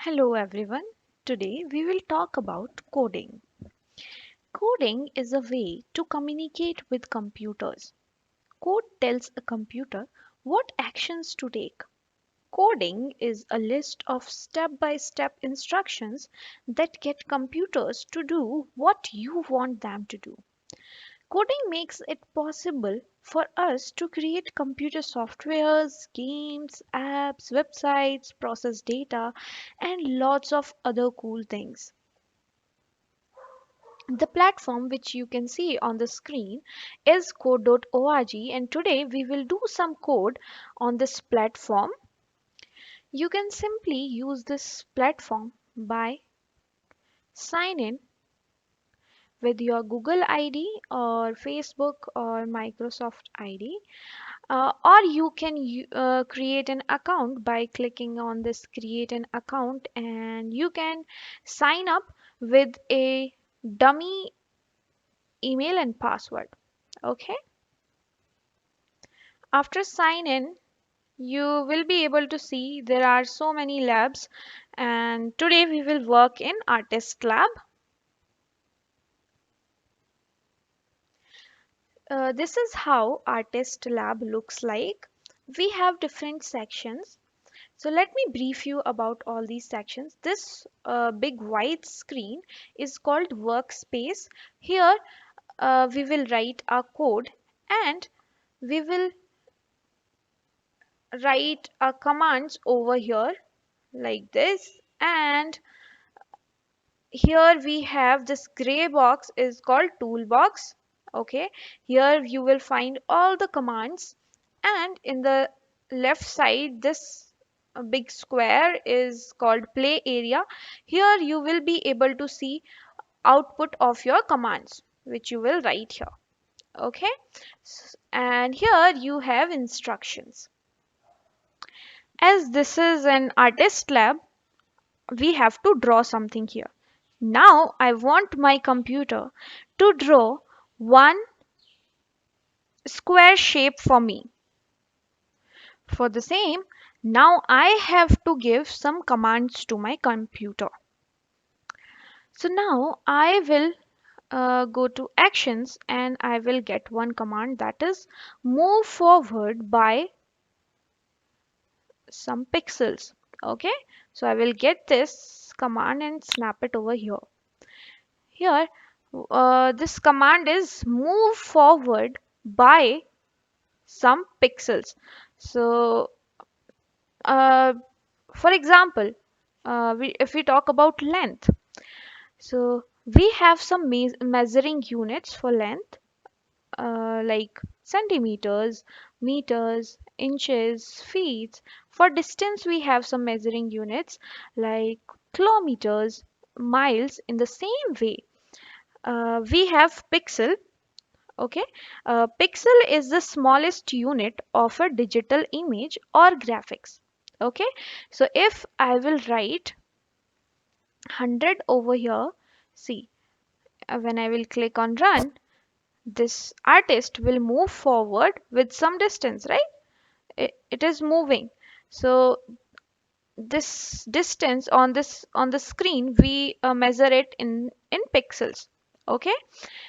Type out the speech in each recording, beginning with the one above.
Hello everyone. Today we will talk about coding. Coding is a way to communicate with computers. Code tells a computer what actions to take. Coding is a list of step-by-step instructions that get computers to do what you want them to do. Coding makes it possible for us to create computer softwares, games, apps, websites, process data, and lots of other cool things. The platform which you can see on the screen is code.org, and today we will do some code on this platform. You can simply use this platform by sign in with your Google ID or Facebook or Microsoft ID, or you can create an account by clicking on this create an account, and you can sign up with a dummy email and password. Okay, after sign in you will be able to see there are so many labs, and today we will work in artist lab. This is how artist lab looks like. We have different sections. So let me brief you about all these sections. This big white screen is called workspace. Here we will write our code, and we will write our commands over here like this. And here we have this gray box is called toolbox. Okay, here you will find all the commands, and in the left side this big square is called play area. Here you will be able to see output of your commands which you will write here. Okay, and here you have instructions. As this is an artist lab, we have to draw something here. Now I want my computer to draw one square shape for me. For the same, now I have to give some commands to my computer. So now I will go to actions, and I will get one command, that is move forward by some pixels. Okay, so I will get this command and snap it over here. Here this command is move forward by some pixels. So uh, for example, if we talk about length, so we have some measuring units for length, like centimeters, meters, inches, feet. For distance we have some measuring units like kilometers, miles. In the same way, we have pixel. Okay, pixel is the smallest unit of a digital image or graphics. Okay, so if I will write 100 over here, see, when I will click on run, this artist will move forward with some distance, right? It is moving. So this distance on the screen, we measure it in pixels. Okay,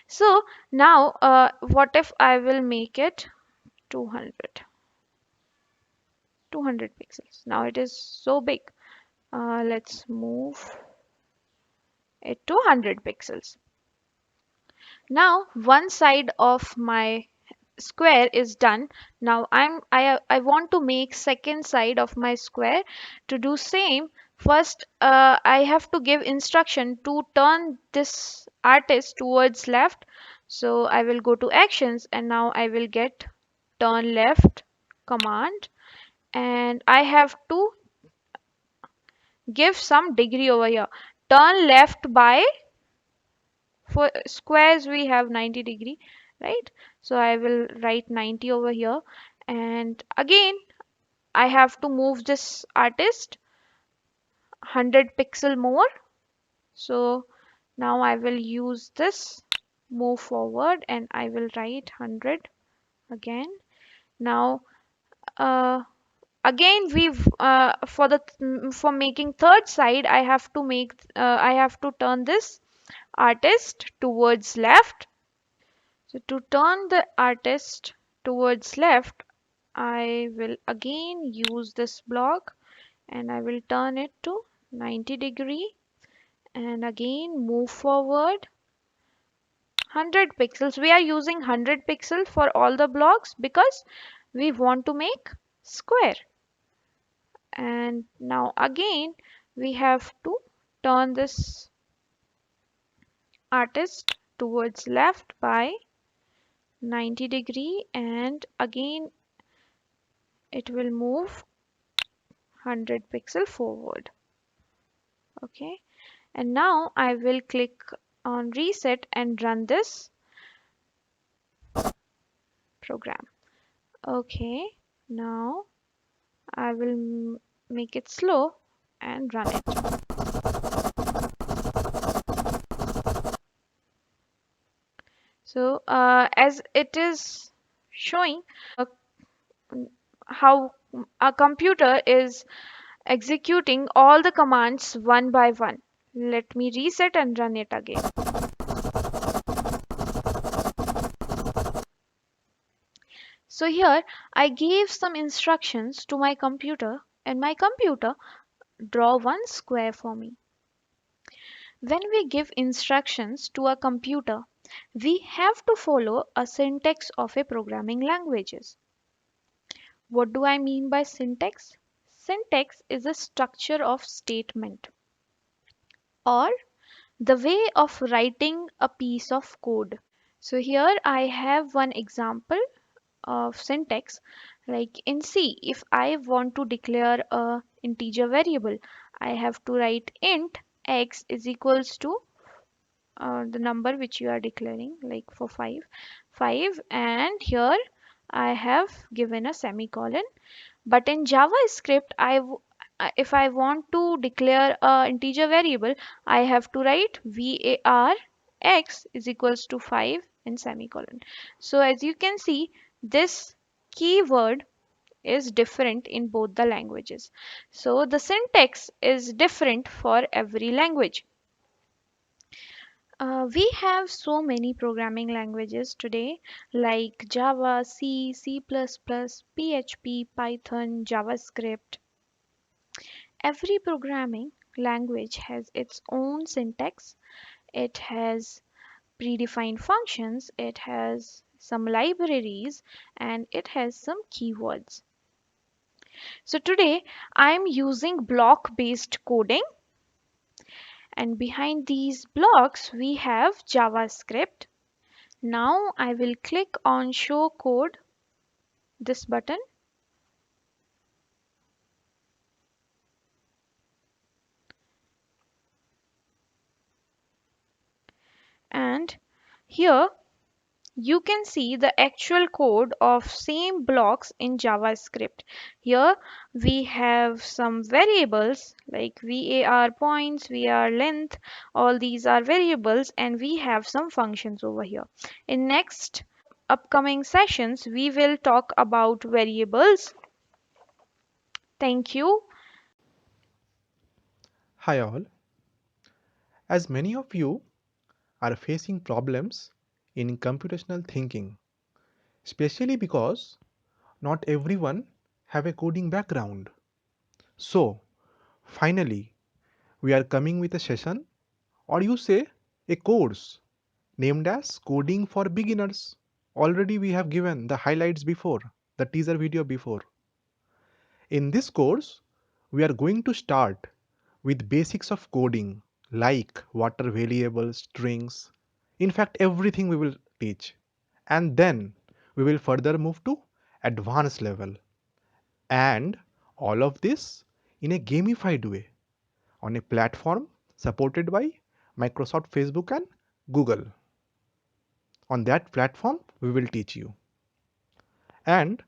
so now what if I will make it 200 pixels? Now it is so big. Let's move it to 100 pixels. Now one side of my square is done. Now I want to make second side of my square. To do same, first I have to give instruction to turn this artist towards left. So I will go to actions, and now I will get turn left command, and I have to give some degree over here. Turn left by, for squares we have 90 degree, right? So I will write 90 over here, and again I have to move this artist 100 pixel more. So now I will use this move forward, and I will write 100 again. Now again we've for making third side, I have to turn this artist towards left. So to turn the artist towards left, I will again use this block and I will turn it to 90 degree, and again move forward 100 pixels. We are using 100 pixels for all the blocks because we want to make square. And now again we have to turn this artist towards left by 90 degree, and again it will move 100 pixel forward. Okay, and now I will click on reset and run this program. Okay, now I will make it slow and run it. So as it is showing how a computer is executing all the commands one by one. Let me reset and run it again. So here I gave some instructions to my computer, and my computer draw one square for me. When we give instructions to a computer, we have to follow a syntax of a programming languages. What do I mean by syntax? Syntax is a structure of statement or the way of writing a piece of code. So here I have one example of syntax. Like in C, if I want to declare a integer variable, I have to write int x is equals to the number which you are declaring, like for 5, and here I have given a semicolon. But in JavaScript, if I want to declare a integer variable, I have to write var x is equals to 5 in semicolon. So as you can see, this keyword is different in both the languages. So the syntax is different for every language. We have so many programming languages today, like Java, C, C++, PHP, Python, JavaScript. Every programming language has its own syntax. It has predefined functions, it has some libraries, and it has some keywords. So today I'm using block-based coding, and behind these blocks we have JavaScript. Now I will click on show code, this button, and here you can see the actual code of same blocks in JavaScript. Here we have some variables like var points, var length, all these are variables, and we have some functions over here. In next upcoming sessions we will talk about variables. Thank you. Hi all. As many of you are facing problems in computational thinking, especially because not everyone have a coding background. So, finally, we are coming with a session, or you say a course, named as Coding for Beginners. Already we have given the highlights before, the teaser video before. In this course, we are going to start with basics of coding like what are variables, strings, in fact everything we will teach. And then we will further move to advanced level. And all of this in a gamified way on a platform supported by Microsoft, Facebook and Google. On that platform, we will teach you. And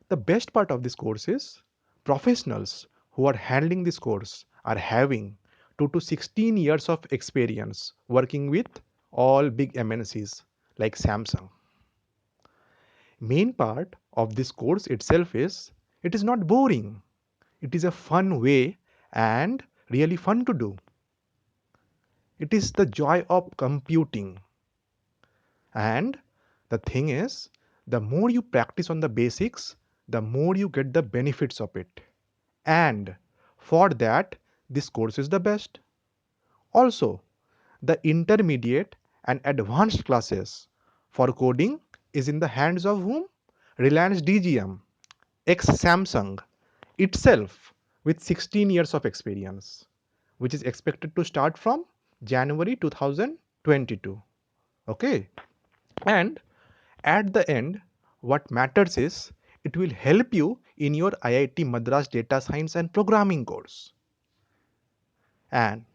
the best part of this course is professionals who are handling this course are having 2 to 16 years of experience working with all big MNCs like Samsung. Main part of this course itself is It is not boring. It is a fun way and really fun to do. It is the joy of computing. And the thing is, the more you practice on the basics, the more you get the benefits of it. And for that, this course is the best. Also, the intermediate and advanced classes for coding is in the hands of whom? Reliance DGM, ex Samsung itself, with 16 years of experience, which is expected to start from January 2022. Okay, and at the end, what matters is it will help you in your IIT Madras data science and programming course. And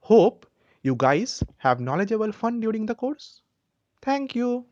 hope you guys have knowledgeable fun during the course. Thank you.